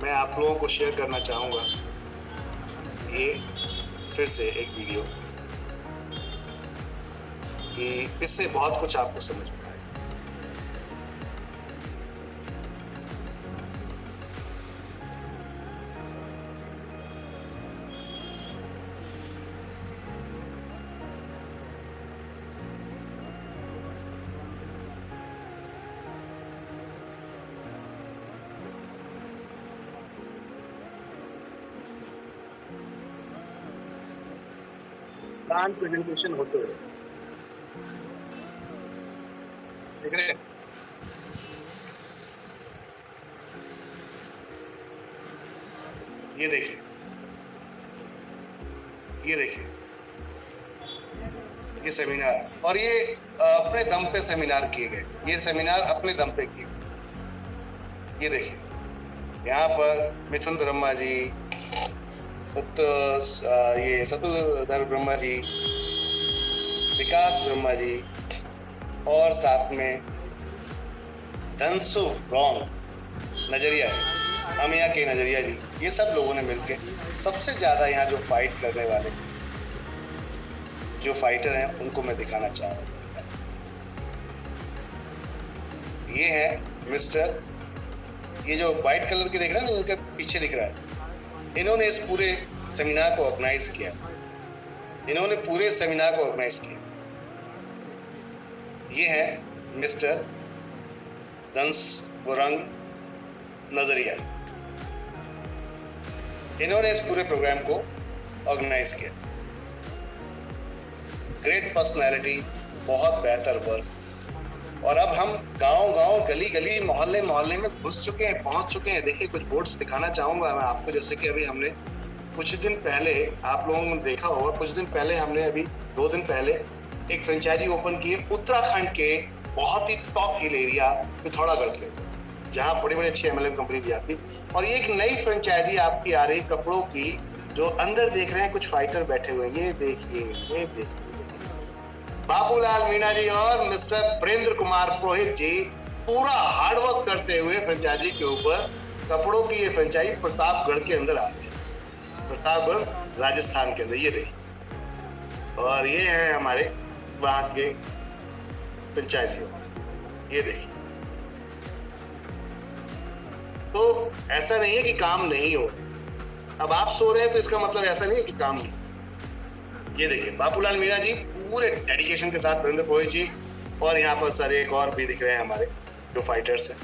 मैं आप लोगों को शेयर करना चाहूंगा ये फिर से एक वीडियो, कि इससे बहुत कुछ आपको समझ में आएगा। प्लान प्रेजेंटेशन होते हुए देख रहे हैं। ये देखिए, ये सेमिनार, और ये अपने दम पे सेमिनार किए गए। ये सेमिनार अपने दम पे किए। ये देखिए, यहाँ पर मिथुन ब्रह्मा जी, सतुधर ब्रह्मा जी, विकास ब्रह्मा जी, और साथ में धनसु रॉन्ग नजरिया है, अमिया के नजरिया जी, ये सब लोगों ने मिलकर सबसे ज्यादा यहाँ जो फाइट करने वाले जो फाइटर हैं उनको मैं दिखाना चाहूँगा। ये है मिस्टर, ये जो व्हाइट कलर के देख रहे हैं ना, इनके पीछे दिख रहा है, इन्होंने इस पूरे सेमिनार को ऑर्गेनाइज किया। ये है मिस्टर धनसु रॉन्ग नजरिया। इन्होंने इस पूरे प्रोग्राम को ऑर्गेनाइज किया। ग्रेट पर्सनैलिटी, बहुत बेहतर वर्क। और अब हम गांव-गांव, गली-गली, मोहल्ले-मोहल्ले में घुस चुके हैं, पहुंच चुके हैं। देखिए कुछ बोर्ड्स दिखाना चाहूंगा मैं आपको, जैसे कि अभी हमने कुछ दिन पहले, आप लोगों ने देखा होगा, कुछ दिन पहले हमने अभी 2 दिन पहले एक फ्रेंचाइजी ओपन की है उत्तराखंड के बहुत ही टॉप हिल एरिया पिथौरागढ़ के अंदर, जहाँ बड़ी-बड़ी अच्छी एमएलएम कंपनी भी आती। और ये एक नई फ्रेंचाइजी आपकी आ रही कपड़ों की, जो अंदर देख रहे हैं कुछ फाइटर बैठे हुए हैं। ये देखिए बाबूलाल मीणा जी और मिस्टर प्रेंद्र कुमार पुरोहित जी पूरा हार्डवर्क करते हुए फ्रेंचाइजी के ऊपर, कपड़ों की ये फ्रेंचाइजी प्रतापगढ़ के अंदर आ रही है, प्रतापगढ़ राजस्थान के अंदर। ये देखिए, और ये है हमारे वहां के फ्रेंचाइजी, ये देखिए। तो ऐसा नहीं है कि काम नहीं हो, अब आप सो रहे हैं तो इसका मतलब ऐसा नहीं है कि काम नहीं। ये देखिए बाबूलाल मीणा जी पूरे डेडिकेशन के साथ, प्रेंद्र पुरोहित जी, और यहाँ पर सर एक और भी दिख रहे हैं हमारे जो फाइटर्स हैं।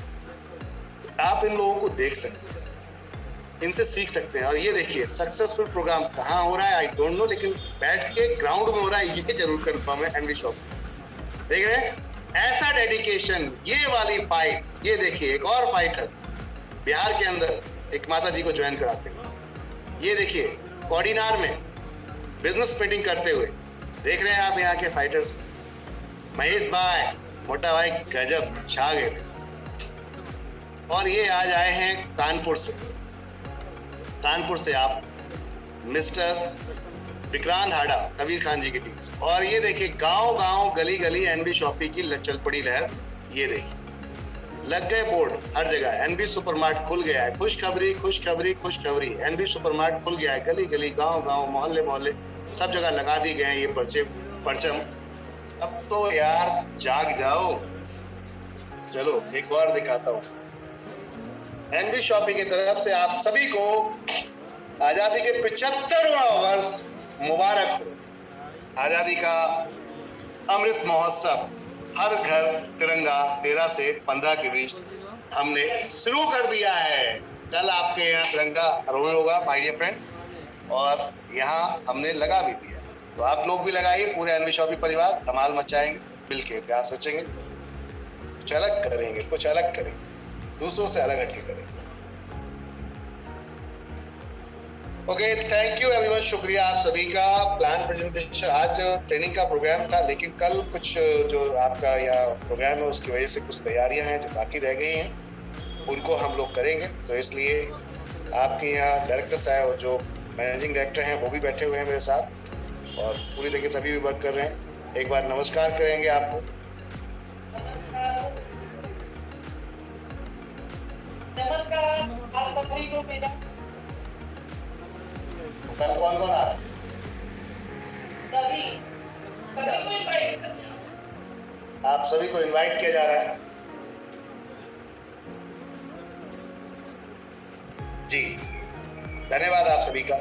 तो आप इन लोगों को देख सकते हैं, इनसे सीख सकते हैं। और ये देखिए सक्सेसफुल प्रोग्राम कहाँ हो रहा है आई डोंट नो, लेकिन बैठ के ग्राउंड में हो रहा है, ये जरूर कंफर्म है। एनवी शॉप देख रहे हैं, ऐसा डेडिकेशन, ये वाली फाइट। ये देखिए एक और फाइटर बिहार के अंदर एक माता जी को ज्वाइन कराते हैं। ये देखिए कोडिनार में बिजनेस मीटिंग करते हुए देख रहे हैं आप यहाँ के फाइटर्स। महेश भाई, मोटा भाई गजब छा गए थे। और ये आज आए हैं कानपुर से, कानपुर से आप मिस्टर विक्रांत हाडा, कबीर खान जी की टीम से। और ये देखिए गांव-गांव, गली-गली एनबी शॉपी की चल पड़ी लहर। ये देखिए लग गए बोर्ड हर जगह, एनबी सुपरमार्ट खुल गया है। खुशखबरी खुशखबरी खुशखबरी, एनबी सुपरमार्ट खुल गया है। गली-गली, गांव-गांव, मोहल्ले-मोहल्ले सब जगह लगा दिए गए हैं ये परचम। अब तो यार जाग जाओ। चलो एक और दिखाता हूँ। एनबी शॉपी की तरफ से आप सभी को आजादी के 75वां वर्ष मुबारक हो। आजादी का अमृत महोत्सव, हर घर तिरंगा 13 से 15 के बीच हमने शुरू कर दिया है। कल आपके यहाँ तिरंगा आरोहण होगा माय डियर फ्रेंड्स, और यहाँ हमने लगा भी दिया। तो आप लोग भी लगाइए, पूरे एनवी शॉपी परिवार धमाल मचाएंगे, मिलके क्या सोचेंगे, कुछ अलग करेंगे, कुछ अलग करेंगे, दूसरों से अलग हटके करेंगे। ओके, थैंक यू एवरीवन, शुक्रिया आप सभी का। प्लान प्रेजेंटेशन, आज ट्रेनिंग का प्रोग्राम था, लेकिन कल कुछ जो आपका यहाँ प्रोग्राम है उसकी वजह से कुछ तैयारियां हैं जो बाकी रह गई हैं, उनको हम लोग करेंगे। तो इसलिए आपके यहाँ डायरेक्टर साहब और जो मैनेजिंग डायरेक्टर हैं वो भी बैठे हुए हैं मेरे साथ, और पूरी तरीके से अभी भी वर्क कर रहे हैं। एक बार नमस्कार करेंगे आपको। नमस्कार आप सभी को मेरा। कल कौन कौन आ रहा है? सभी को इनवाइट, आप सभी को इनवाइट किया जा रहा है जी। धन्यवाद आप सभी का।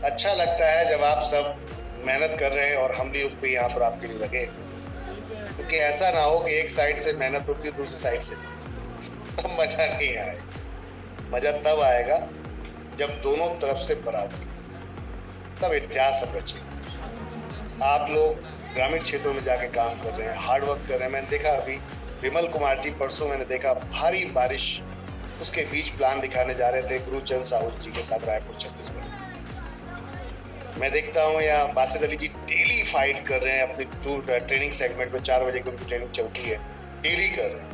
अच्छा लगता है जब आप सब मेहनत कर रहे हैं और हम भी यहाँ पर आपके लिए लगे, क्योंकि ऐसा ना हो कि एक साइड से मेहनत होती है दूसरी साइड से, तब मजा नहीं आएगा। मजा तब आएगा जब दोनों तरफ से बराबर, तब इतिहास सब रचेगा। आप लोग ग्रामीण क्षेत्रों में जाके काम कर रहे हैं, हार्ड वर्क कर रहे हैं। मैंने देखा अभी विमल कुमार जी, परसों मैंने देखा भारी बारिश, उसके बीच प्लान दिखाने जा रहे थे गुरुचंद साहू जी के साथ रायपुर छत्तीसगढ़। मैं देखता हूँ यहाँ बासित अली जी डेली फाइट कर रहे हैं अपनी ट्रेनिंग सेगमेंट में, 4 बजे की उनकी ट्रेनिंग चलती है, डेली कर रहे हैं।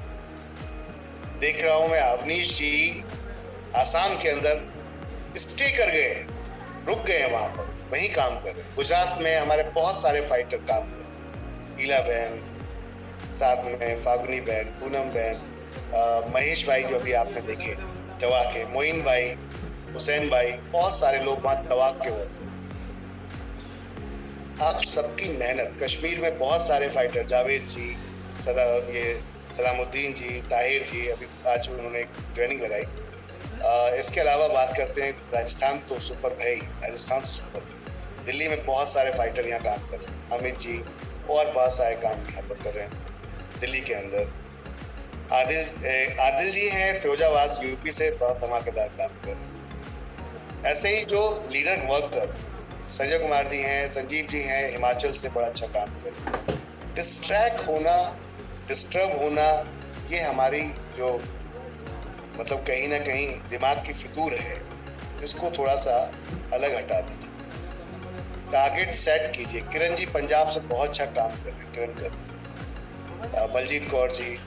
देख रहा हूँ मैं अवनीश जी आसाम के अंदर स्टे कर गए, रुक गए हैं वहां पर, वहीं काम कर रहे हैं। गुजरात में हमारे बहुत सारे फाइटर काम कर रहे हैं, ईला बहन, साथ में फागुनी बहन, पूनम बहन, महेश भाई जो अभी आपने देखे तवा के, मोइन भाई, हुसैन भाई, बहुत सारे लोग वहां तवा के होते हैं। आप सबकी मेहनत, कश्मीर में बहुत सारे फाइटर, जावेद जी, सलामुद्दीन जी, ताहिर जी, अभी आज उन्होंने ट्रेनिंग लगाई। इसके अलावा बात करते हैं राजस्थान, तो सुपर भाई, राजस्थान सुपर, दिल्ली में बहुत सारे फाइटर यहाँ काम कर रहे हैं, अमित जी और बहुत सारे काम यहाँ पर कर रहे हैं दिल्ली के अंदर। आदिल जी हैं फिरोजाबाद यूपी से, बहुत धमाकेदार काम कर रहे हैं। ऐसे ही जो लीडर वर्कर संजय कुमार जी हैं, संजीव जी हैं, हिमाचल से बड़ा अच्छा काम कर रहे हैं। डिस्ट्रैक्ट होना, डिस्टर्ब होना, ये हमारी जो मतलब कहीं ना कहीं दिमाग की फितूर है, इसको थोड़ा सा अलग हटा दीजिए। टारगेट सेट कीजिए। किरण जी पंजाब से बहुत अच्छा काम कर रहे हैं, किरण कर, बलजीत कौर जी,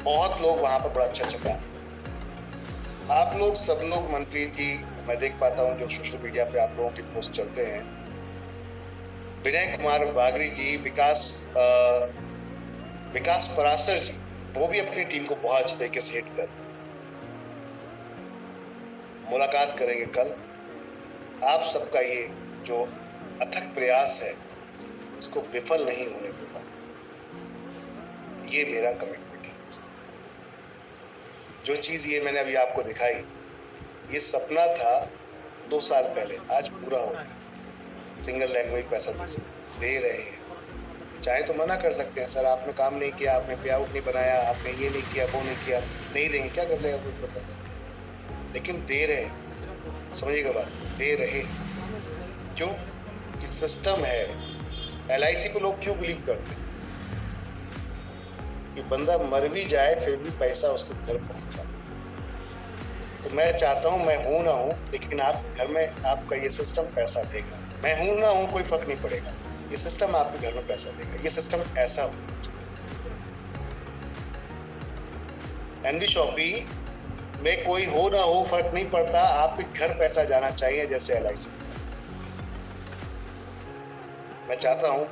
बहुत लोग वहां पर बड़ा अच्छा काम। आप लोग सब लोग, मंत्री जी, मैं देख पाता हूँ जो सोशल मीडिया पे आप लोगों के पोस्ट चलते हैं, विनय कुमार बागरी जी, विकास परासर जी, वो भी अपनी टीम को बहुत अच्छे तरीके से हिट कर। मुलाकात करेंगे कल। आप सबका ये जो अथक प्रयास है, इसको विफल नहीं होने दूंगा, ये मेरा कमिटमेंट है। जो चीज ये मैंने अभी आपको दिखाई, ये सपना था 2 साल पहले, आज पूरा हो गया। सिंगल लैंग्वेज पैसा दे रहे हैं। चाहे तो मना कर सकते हैं, सर आपने काम नहीं किया, आपने पे आउट नहीं बनाया, आपने ये नहीं किया, वो नहीं किया, नहीं देंगे, क्या कर लेगा कुछ पता, लेकिन दे रहे हैं। समझिएगा बात, दे रहे। क्यों? कि सिस्टम है। LIC पे लोग क्यों बिलीव करते हैं कि बंदा मर भी जाए फिर भी पैसा उसके घर पहुंच जाए। तो मैं चाहता हूं, मैं हूं ना हूं, लेकिन आप घर में आपका ये सिस्टम पैसा देगा। मैं हूं ना हूं कोई फर्क नहीं पड़ेगा, ये सिस्टम आपके घर में पैसा देगा। ये सिस्टम ऐसा होना चाहिए। एनबी शॉपी में कोई हो ना हो फर्क नहीं पड़ता, आपके घर पैसा जाना चाहिए, जैसे LIC। मैं चाहता हूं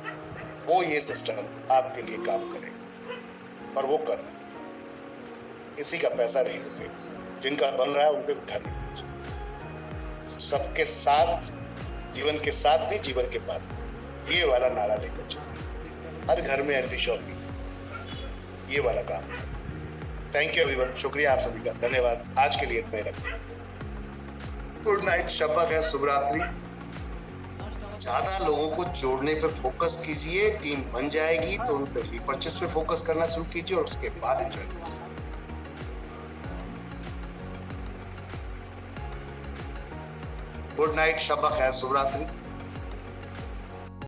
वो ये सिस्टम आपके लिए काम करे, और वो कर। किसी का पैसा नहीं रुकेगा, जिनका बन रहा है उनके घर नहीं पहुंचे। सबके साथ, जीवन के साथ नहीं, जीवन के बाद, ये वाला नारा लेकर चलिए। हर घर में एनबी शॉपी, ये वाला काम। थैंक यू एवरीवन, शुक्रिया आप सभी का, धन्यवाद। आज के लिए इतना ही रखते। गुड नाइट, शब्बा खैर, शुभ रात्रि। ज्यादा लोगों को जोड़ने पर फोकस कीजिए, टीम बन जाएगी तो उन पर रीपर्चेस पे फोकस करना शुरू कीजिए, और उसके बाद एंजॉय कीजिए। गुड नाइट, शब्बा खैर, शुभ रात्रि।